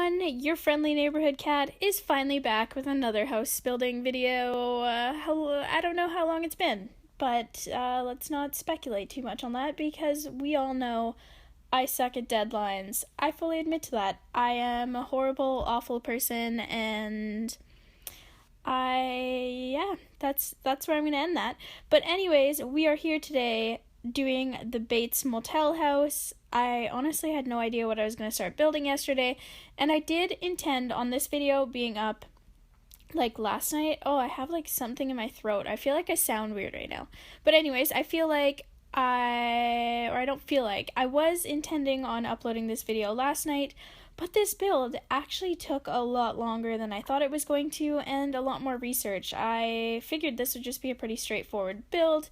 everyone, your friendly neighborhood cat is finally back with another house building video. I don't know how long it's been, but let's not speculate too much on that because we all know I suck at deadlines. I fully admit to that. I am a horrible, awful person, and that's where I'm gonna end that. But anyways, we are here today doing the Bates Motel house. I honestly had no idea what I was going to start building yesterday, and I did intend on this video being up like last night. Oh, I have like something in my throat. I feel like I sound weird right now. But anyways, I don't feel like, I was intending on uploading this video last night, but this build actually took a lot longer than I thought it was going to, and a lot more research. I figured this would just be a pretty straightforward build,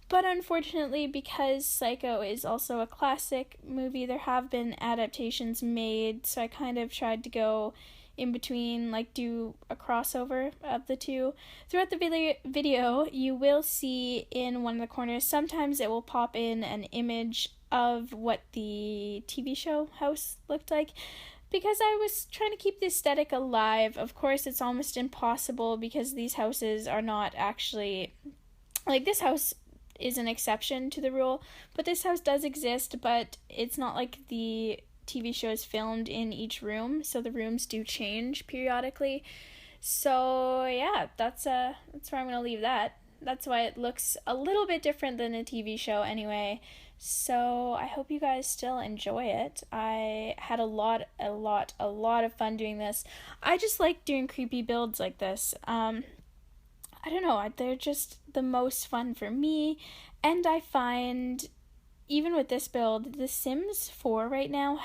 but unfortunately, because Psycho is also a classic movie, there have been adaptations made, so I kind of tried to go in between, like do a crossover of the two. Throughout the video, you will see in one of the corners, sometimes it will pop in an image of what the TV show house looked like, because I was trying to keep the aesthetic alive. Of course, it's almost impossible because these houses are not actually, like, this house is an exception to the rule, but this house does exist, but it's not like the TV show is filmed in each room, so the rooms do change periodically. So yeah, that's where I'm gonna leave that. That's why it looks a little bit different than a TV show anyway. So I hope you guys still enjoy it. I had a lot of fun doing this. I just like doing creepy builds like this. I don't know, they're just the most fun for me, and I find, even with this build, The Sims 4 right now,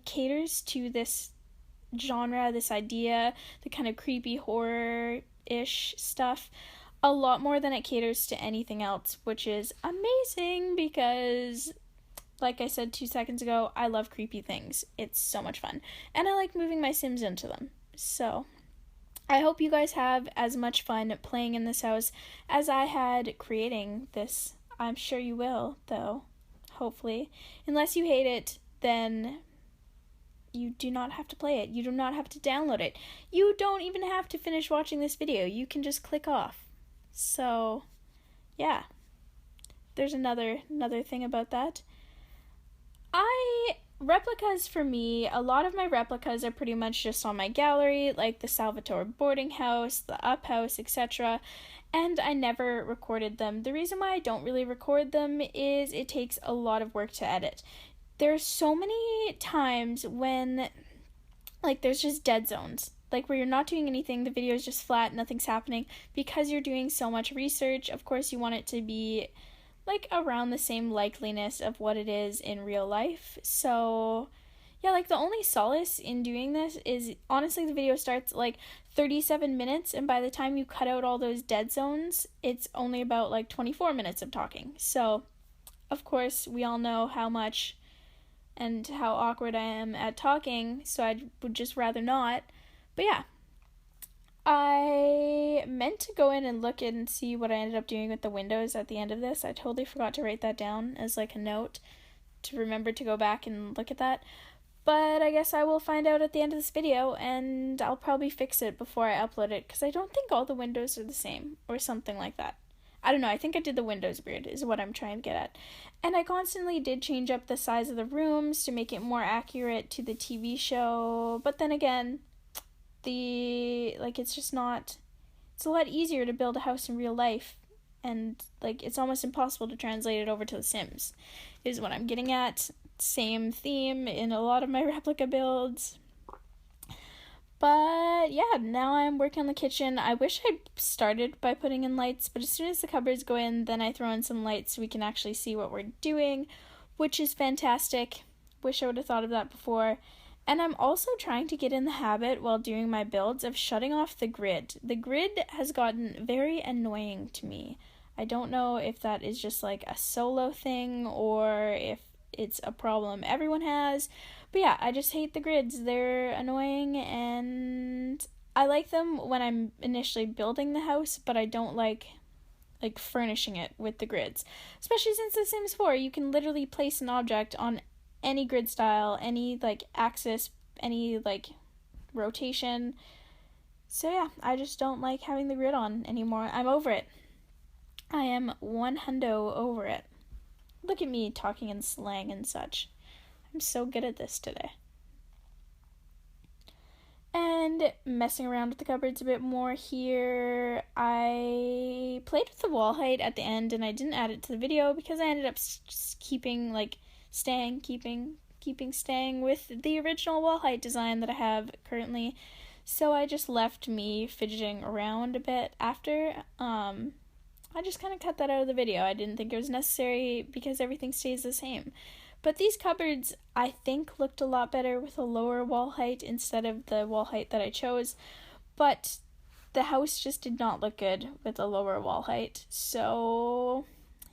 caters to this genre, this idea, the kind of creepy horror-ish stuff, a lot more than it caters to anything else, which is amazing because, like I said 2 seconds ago, I love creepy things. It's so much fun, and I like moving my Sims into them, so I hope you guys have as much fun playing in this house as I had creating this. I'm sure you will, though, hopefully. Unless you hate it, then you do not have to play it. You do not have to download it. You don't even have to finish watching this video. You can just click off. So, yeah. There's another thing about that. Replicas for me, a lot of my replicas are pretty much just on my gallery, like the Salvatore boarding house, the Up house, etc., and I never recorded them. The reason why I don't really record them is it takes a lot of work to edit. There's so many times when, like, there's just dead zones, like where you're not doing anything, the video is just flat, nothing's happening, because you're doing so much research. Of course, you want it to be like around the same likeliness of what it is in real life. So yeah, like the only solace in doing this is honestly the video starts like 37 minutes, and by the time you cut out all those dead zones, it's only about like 24 minutes of talking. So of course we all know how much and how awkward I am at talking, so I would just rather not. But yeah, I meant to go in and look and see what I ended up doing with the windows at the end of this. I totally forgot to write that down as like a note to remember to go back and look at that. But I guess I will find out at the end of this video, and I'll probably fix it before I upload it, because I don't think all the windows are the same, or something like that. I don't know, I think I did the windows weird, is what I'm trying to get at. And I constantly did change up the size of the rooms to make it more accurate to the TV show, but then again, it's just not, it's a lot easier to build a house in real life, and like it's almost impossible to translate it over to The Sims, is what I'm getting at. Same theme in a lot of my replica builds. But yeah, now I'm working on the kitchen. I wish I started by putting in lights, but as soon as the cupboards go in, then I throw in some lights so we can actually see what we're doing, which is fantastic. Wish I would have thought of that before. And I'm also trying to get in the habit while doing my builds of shutting off the grid. The grid has gotten very annoying to me. I don't know if that is just like a solo thing or if it's a problem everyone has. But yeah, I just hate the grids. They're annoying, and I like them when I'm initially building the house, but I don't like furnishing it with the grids. Especially since The Sims 4, you can literally place an object on any grid style, any axis, any rotation. So yeah, I just don't like having the grid on anymore. I'm over it. I am 100 over it. Look at me talking in slang and such. I'm so good at this today. And messing around with the cupboards a bit more here. I played with the wall height at the end, and I didn't add it to the video because I ended up staying with the original wall height design that I have currently. So I just left me fidgeting around a bit after. I just kind of cut that out of the video. I didn't think it was necessary because everything stays the same. But these cupboards, I think, looked a lot better with a lower wall height instead of the wall height that I chose. But the house just did not look good with a lower wall height. So,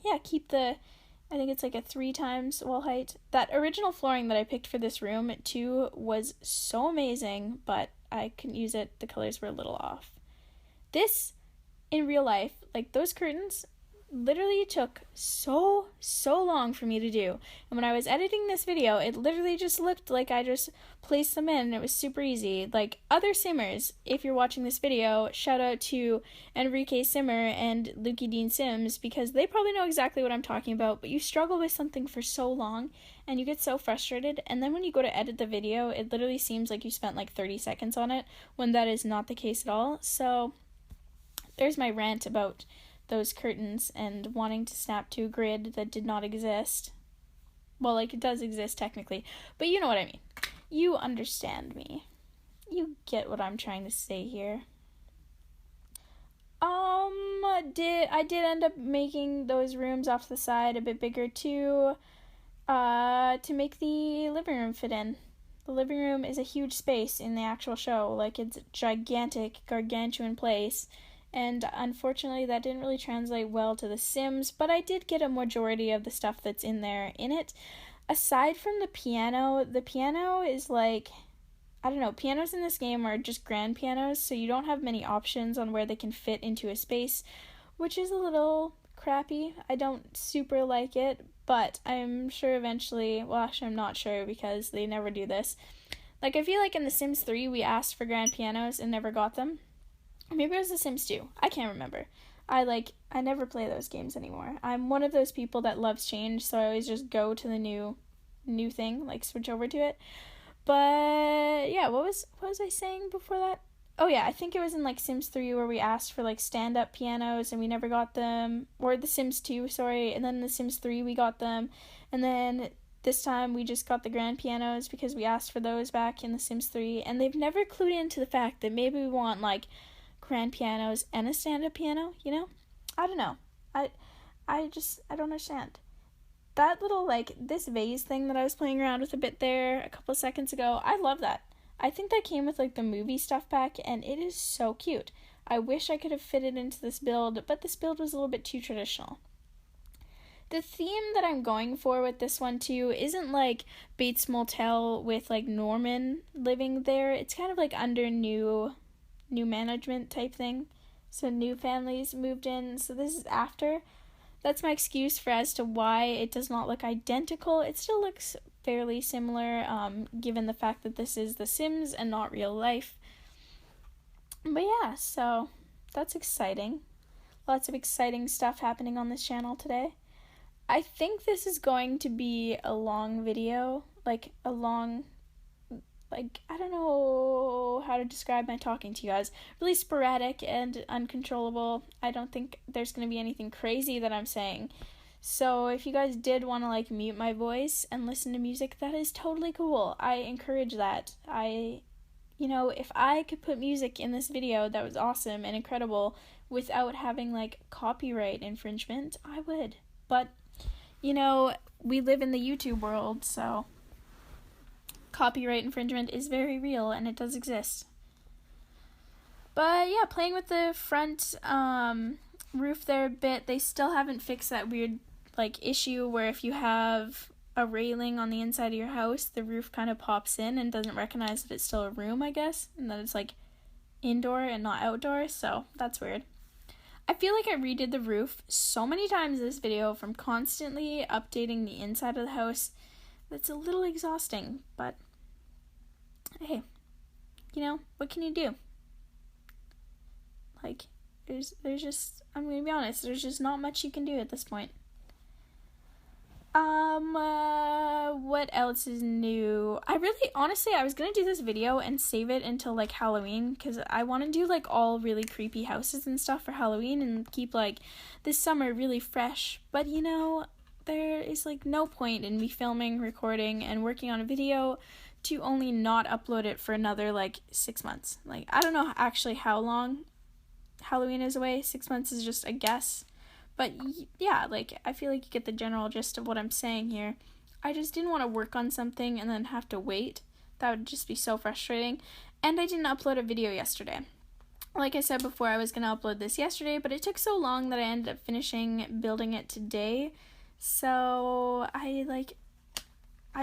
yeah, I think it's like a 3 times wall height. That original flooring that I picked for this room, too, was so amazing, but I couldn't use it. The colors were a little off. This, in real life, like those curtains, literally took so long for me to do. And when I was editing this video, it literally just looked like I just placed them in and it was super easy. Like other simmers, if you're watching this video, shout out to Enrique Simmer and Lukey Dean Sims, because they probably know exactly what I'm talking about. But you struggle with something for so long and you get so frustrated, and then when you go to edit the video, it literally seems like you spent like 30 seconds on it, when that is not the case at all. So there's my rant about those curtains and wanting to snap to a grid that did not exist. Well, like, it does exist technically, but you know what I mean. You understand me. You get what I'm trying to say here. I did end up making those rooms off the side a bit bigger too, to make the living room fit in. The living room is a huge space in the actual show. Like, it's a gigantic, gargantuan place. And unfortunately, that didn't really translate well to The Sims, but I did get a majority of the stuff that's in there in it. Aside from the piano is like, I don't know, pianos in this game are just grand pianos, so you don't have many options on where they can fit into a space, which is a little crappy. I don't super like it, but I'm sure eventually, well, actually I'm not sure because they never do this. Like, I feel like in The Sims 3 we asked for grand pianos and never got them. Maybe it was The Sims 2. I can't remember. I never play those games anymore. I'm one of those people that loves change, so I always just go to the new thing, like switch over to it. But yeah, what was I saying before that? Oh yeah, I think it was in like Sims 3 where we asked for like stand-up pianos and we never got them. Or The Sims 2, sorry, and then in The Sims 3 we got them. And then this time we just got the grand pianos because we asked for those back in The Sims 3, and they've never clued into the fact that maybe we want like grand pianos and a stand-up piano, you know? I don't know. I don't understand. That little, like, this vase thing that I was playing around with a bit there a couple seconds ago, I love that. I think that came with, like, the movie stuff pack, and it is so cute. I wish I could have fitted into this build, but this build was a little bit too traditional. The theme that I'm going for with this one, too, isn't, like, Bates Motel with, like, Norman living there. It's kind of, like, under new management type thing. So new families moved in. So this is after. That's my excuse for as to why it does not look identical. It still looks fairly similar, given the fact that this is The Sims and not real life. But yeah, so that's exciting. Lots of exciting stuff happening on this channel today. I think this is going to be a long video, I don't know how to describe my talking to you guys. Really sporadic and uncontrollable. I don't think there's going to be anything crazy that I'm saying. So if you guys did want to, like, mute my voice and listen to music, that is totally cool. I encourage that. If I could put music in this video that was awesome and incredible without having, like, copyright infringement, I would. But, we live in the YouTube world, so copyright infringement is very real, and it does exist. But yeah, playing with the front roof there a bit. They still haven't fixed that weird issue where if you have a railing on the inside of your house, the roof kind of pops in and doesn't recognize that it's still a room, I guess, and that it's indoor and not outdoor. So that's weird. I feel like I redid the roof so many times in this video from constantly updating the inside of the house. It's a little exhausting, but hey, you know, what can you do? Like, there's just, I'm gonna be honest, there's just not much you can do at this point. What else is new? Honestly, I was gonna do this video and save it until, like, Halloween, because I want to do, like, all really creepy houses and stuff for Halloween and keep, like, this summer really fresh, but, you know, there is, like, no point in me filming, recording, and working on a video to only not upload it for another, like, 6 months. Like, I don't know actually how long Halloween is away. 6 months is just a guess. But yeah, like, I feel like you get the general gist of what I'm saying here. I just didn't want to work on something and then have to wait. That would just be so frustrating. And I didn't upload a video yesterday. Like I said before, I was going to upload this yesterday, but it took so long that I ended up finishing building it today. So I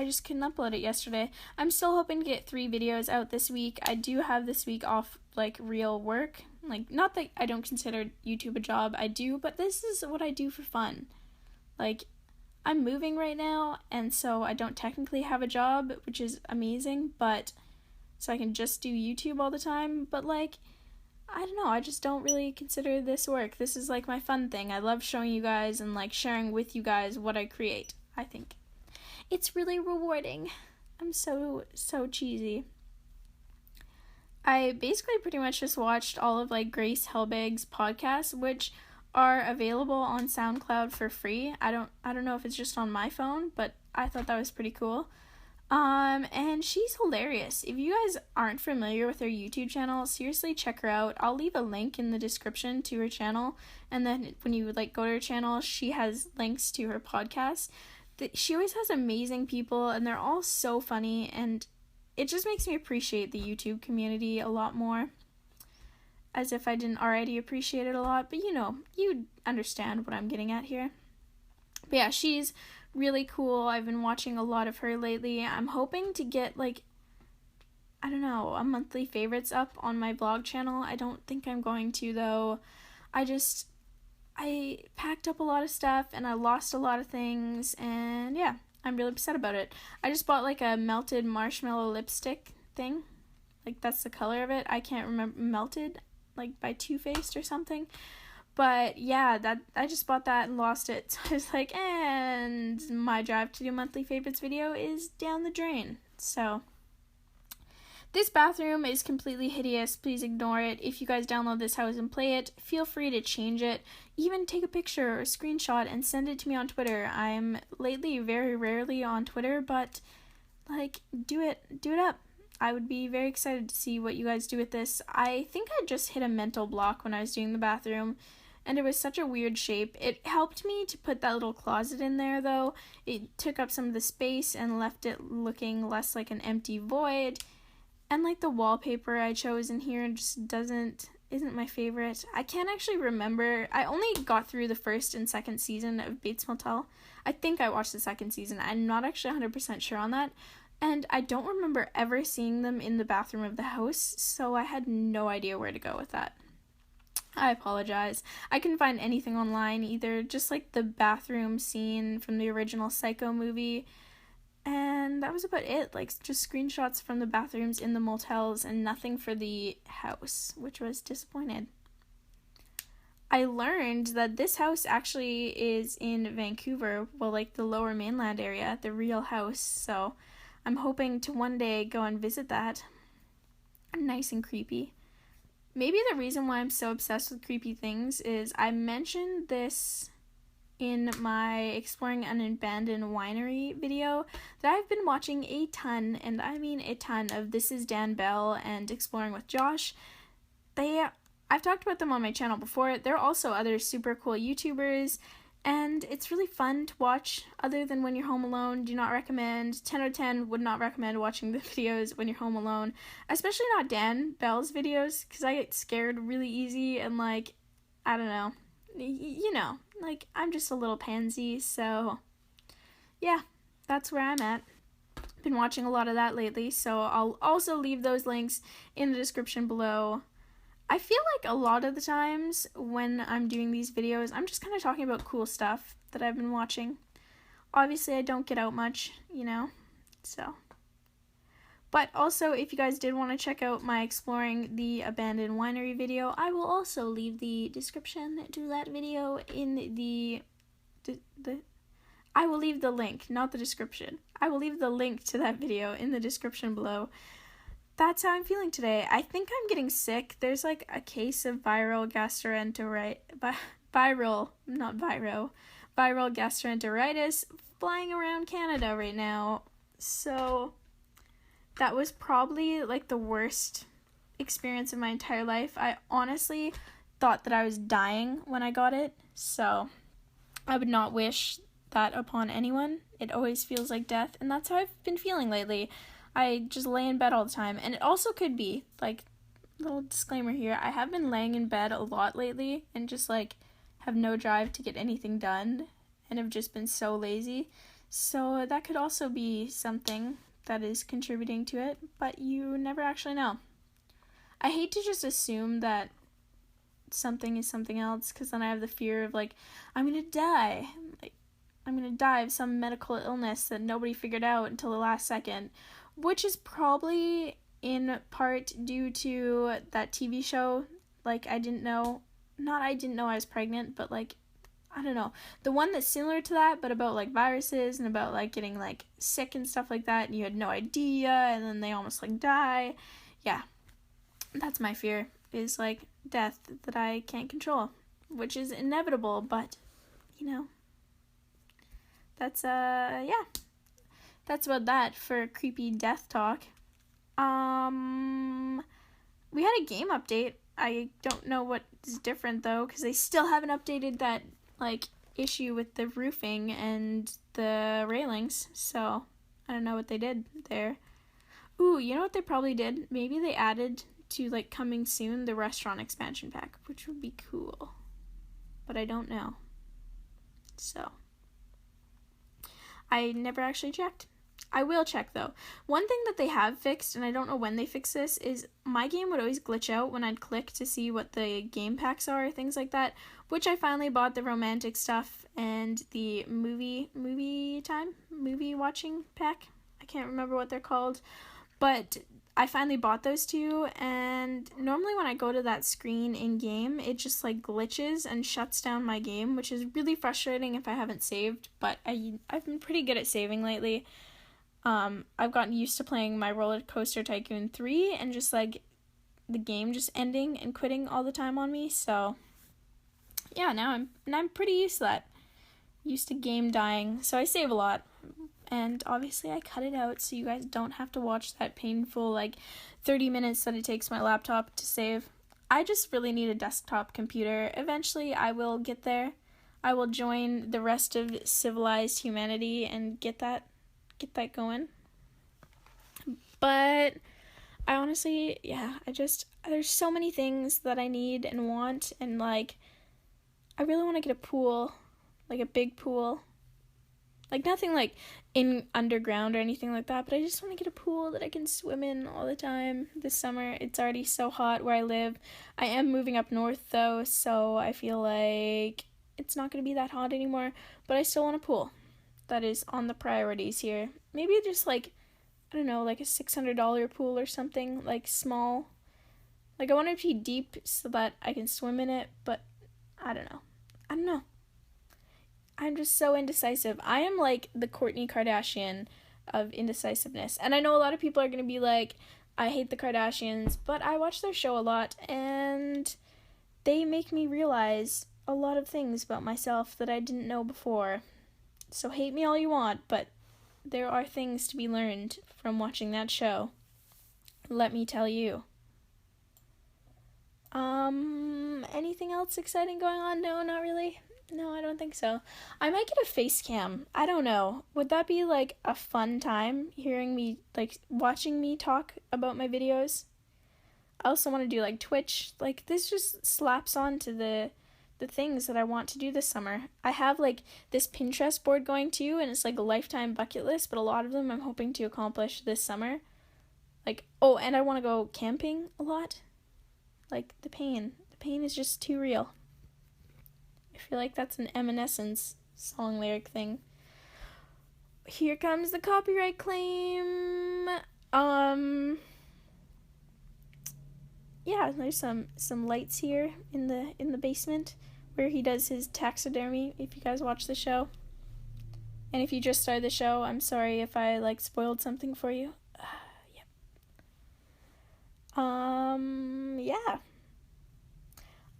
just couldn't upload it yesterday. I'm still hoping to get 3 videos out this week. I do have this week off, like, real work. Like, not that I don't consider YouTube a job, I do, but this is what I do for fun. Like, I'm moving right now, and so I don't technically have a job, which is amazing, but, so I can just do YouTube all the time, but, like, I don't know, I just don't really consider this work. This is, like, my fun thing. I love showing you guys and, like, sharing with you guys what I create, I think. It's really rewarding. I'm so cheesy. I basically pretty much just watched all of, like, Grace Helbig's podcasts, which are available on SoundCloud for free. I don't know if it's just on my phone, but I thought that was pretty cool. And she's hilarious. If you guys aren't familiar with her YouTube channel, seriously check her out. I'll leave a link in the description to her channel, and then when you, like, go to her channel, she has links to her podcast. She always has amazing people, and they're all so funny, and it just makes me appreciate the YouTube community a lot more, as if I didn't already appreciate it a lot, but, you know, you understand what I'm getting at here. But yeah, she's really cool. I've been watching a lot of her lately. I'm hoping to get, like, I don't know, a monthly favorites up on my blog channel. I don't think I'm going to, though. I packed up a lot of stuff, and I lost a lot of things, and yeah, I'm really upset about it. I just bought, like, a melted marshmallow lipstick thing. Like, that's the color of it. I can't remember. Melted, like, by Too Faced or something. But yeah, I just bought that and lost it. So I was like, and my drive to do monthly favorites video is down the drain. So this bathroom is completely hideous. Please ignore it. If you guys download this house and play it, feel free to change it. Even take a picture or screenshot and send it to me on Twitter. I'm lately very rarely on Twitter, but, like, do it up. I would be very excited to see what you guys do with this. I think I just hit a mental block when I was doing the bathroom, and it was such a weird shape. It helped me to put that little closet in there, though. It took up some of the space and left it looking less like an empty void. And, like, the wallpaper I chose in here just isn't my favorite. I can't actually remember. I only got through the first and second season of Bates Motel. I think I watched the second season. I'm not actually 100% sure on that. And I don't remember ever seeing them in the bathroom of the house, so I had no idea where to go with that. I apologize. I couldn't find anything online either, just, like, the bathroom scene from the original Psycho movie. And that was about it, like, just screenshots from the bathrooms in the motels and nothing for the house, which was disappointed. I learned that this house actually is in Vancouver, well, like, the Lower Mainland area, the real house, so I'm hoping to one day go and visit that. Nice and creepy. Maybe the reason why I'm so obsessed with creepy things is I mentioned this in my Exploring an Abandoned Winery video that I've been watching a ton, and I mean a ton, of This Is Dan Bell and Exploring with Josh. I've talked about them on my channel before. They're also other super cool YouTubers, and it's really fun to watch other than when you're home alone. Do not recommend. 10 out of 10 would not recommend watching the videos when you're home alone, especially not Dan Bell's videos, because I get scared really easy, and, like, I don't know. You know, like, I'm just a little pansy, so yeah, that's where I'm at. Been watching a lot of that lately, so I'll also leave those links in the description below. I feel like a lot of the times when I'm doing these videos, I'm just kind of talking about cool stuff that I've been watching. Obviously, I don't get out much, you know, so. But also, if you guys did want to check out my exploring the abandoned winery video, I will also leave the description to that video in the I will leave the link, not the description. I will leave the link to that video in the description below. That's how I'm feeling today. I think I'm getting sick. There's like a case of viral gastroenteritis flying around Canada right now. So that was probably like the worst experience of my entire life. I honestly thought that I was dying when I got it. So I would not wish that upon anyone. It always feels like death, and that's how I've been feeling lately. I just lay in bed all the time, and it also could be, like, little disclaimer here, I have been laying in bed a lot lately, and just, like, have no drive to get anything done, and have just been so lazy, so that could also be something that is contributing to it, but you never actually know. I hate to just assume that something is something else, because then I have the fear of, like, I'm gonna die, I'm going to die of some medical illness that nobody figured out until the last second, which is probably in part due to that TV show, like, I didn't know I was pregnant, but, like, I don't know, the one that's similar to that, but about, like, viruses and about, like, getting, like, sick and stuff like that, and you had no idea, and then they almost, like, die. Yeah, that's my fear, is, like, death that I can't control, which is inevitable, but, you know, that's, yeah. That's about that for creepy death talk. We had a game update. I don't know what is different, though, because they still haven't updated that, like, issue with the roofing and the railings, so I don't know what they did there. Ooh, you know what they probably did? Maybe they added to, like, coming soon, the restaurant expansion pack, which would be cool. But I don't know. So I never actually checked. I will check, though. One thing that they have fixed, and I don't know when they fix this, is my game would always glitch out when I'd click to see what the game packs are, things like that, which I finally bought the romantic stuff and the movie watching pack. I can't remember what they're called, but I finally bought those two, and normally when I go to that screen in-game, it just, like, glitches and shuts down my game, which is really frustrating if I haven't saved, but I've been pretty good at saving lately. I've gotten used to playing my Roller Coaster Tycoon 3, and just, like, the game just ending and quitting all the time on me, so, yeah, now I'm pretty used to that. Used to game dying, so I save a lot. And obviously I cut it out so you guys don't have to watch that painful, like, 30 minutes that it takes my laptop to save. I just really need a desktop computer. Eventually I will get there. I will join the rest of civilized humanity and get that going. But I honestly, yeah, there's so many things that I need and want, and, like, I really want to get a pool, like a big pool. Like, nothing, like, in underground or anything like that, but I just want to get a pool that I can swim in all the time this summer. It's already so hot where I live. I am moving up north, though, so I feel like it's not going to be that hot anymore, but I still want a pool. That is on the priorities here. Maybe just, like, I don't know, like a $600 pool or something, like, small. Like, I want it to be deep so that I can swim in it, but I don't know. I'm just so indecisive. I am like the Kourtney Kardashian of indecisiveness. And I know a lot of people are going to be like, I hate the Kardashians, but I watch their show a lot, and they make me realize a lot of things about myself that I didn't know before. So hate me all you want, but there are things to be learned from watching that show. Let me tell you. Anything else exciting going on? No, not really. No, I don't think so. I might get a face cam. I don't know. Would that be, like, a fun time, hearing me, like, watching me talk about my videos? I also want to do, like, Twitch. Like, this just slaps on to the things that I want to do this summer. I have, like, this Pinterest board going, too, and it's, like, a lifetime bucket list, but a lot of them I'm hoping to accomplish this summer. Like, oh, and I want to go camping a lot. Like, the pain is just too real. I feel like that's an Evanescence song lyric thing. Here comes the copyright claim. Yeah, there's some lights here in the basement where he does his taxidermy, if you guys watch the show. And if you just started the show, I'm sorry if I spoiled something for you. Yep. Yeah.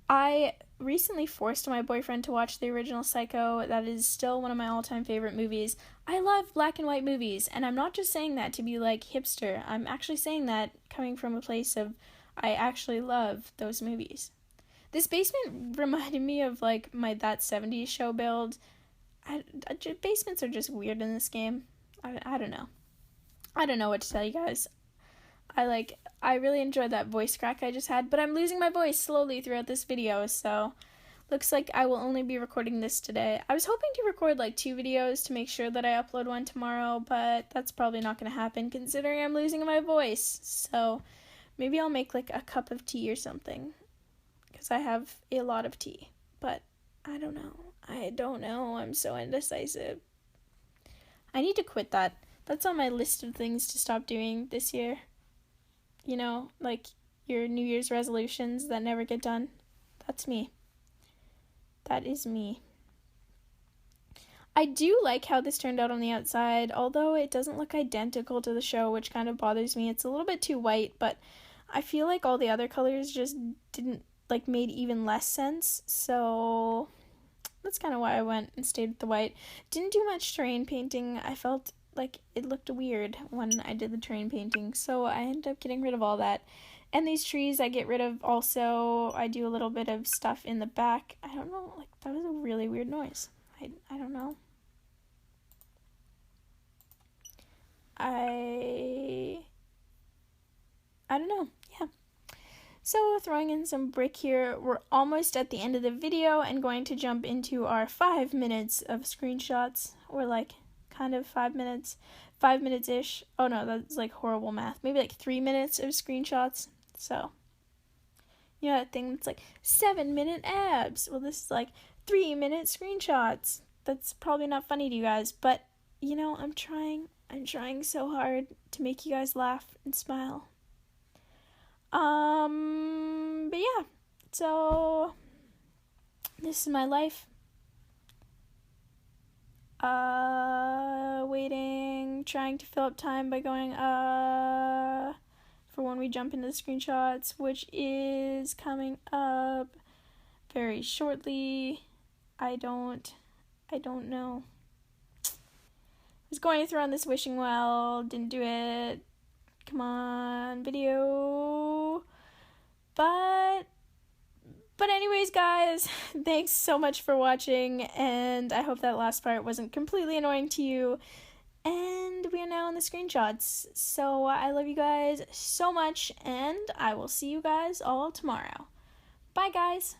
I recently forced my boyfriend to watch the original Psycho. That is still one of my all-time favorite movies. I love black and white movies, and I'm not just saying that to be hipster. I'm actually saying that coming from a place of I actually love those movies. This basement reminded me of my That 70s Show build. Basements are just weird in this game. I don't know. I don't know what to tell you guys. I really enjoyed that voice crack I just had, but I'm losing my voice slowly throughout this video, so looks like I will only be recording this today. I was hoping to record 2 videos to make sure that I upload one tomorrow, but that's probably not going to happen considering I'm losing my voice. So maybe I'll make a cup of tea or something, because I have a lot of tea, but I don't know. I'm so indecisive. I need to quit that. That's on my list of things to stop doing this year. You know, your New Year's resolutions that never get done. That's me. That is me. I do like how this turned out on the outside, although it doesn't look identical to the show, which kind of bothers me. It's a little bit too white, but I feel like all the other colors just didn't, made even less sense, so that's kind of why I went and stayed with the white. Didn't do much terrain painting. I felt it looked weird when I did the terrain painting, so I ended up getting rid of all that. And these trees I get rid of also. I do a little bit of stuff in the back. I don't know, that was a really weird noise. I don't know. I don't know. Yeah. So throwing in some brick here, we're almost at the end of the video and going to jump into our 5 minutes of screenshots, or kind of 5 minutes, 5 minutes-ish. Oh no, that's horrible math. Maybe 3 minutes of screenshots. So, you know that thing that's 7-minute abs. Well, this is 3-minute screenshots. That's probably not funny to you guys, but you know, I'm trying so hard to make you guys laugh and smile. But yeah, so this is my life. Waiting, trying to fill up time by going, for when we jump into the screenshots, which is coming up very shortly. I don't know. I was going to throw on this wishing well, didn't do it. Come on, video. But anyways, guys, thanks so much for watching, and I hope that last part wasn't completely annoying to you. And we are now in the screenshots. So I love you guys so much, and I will see you guys all tomorrow. Bye, guys.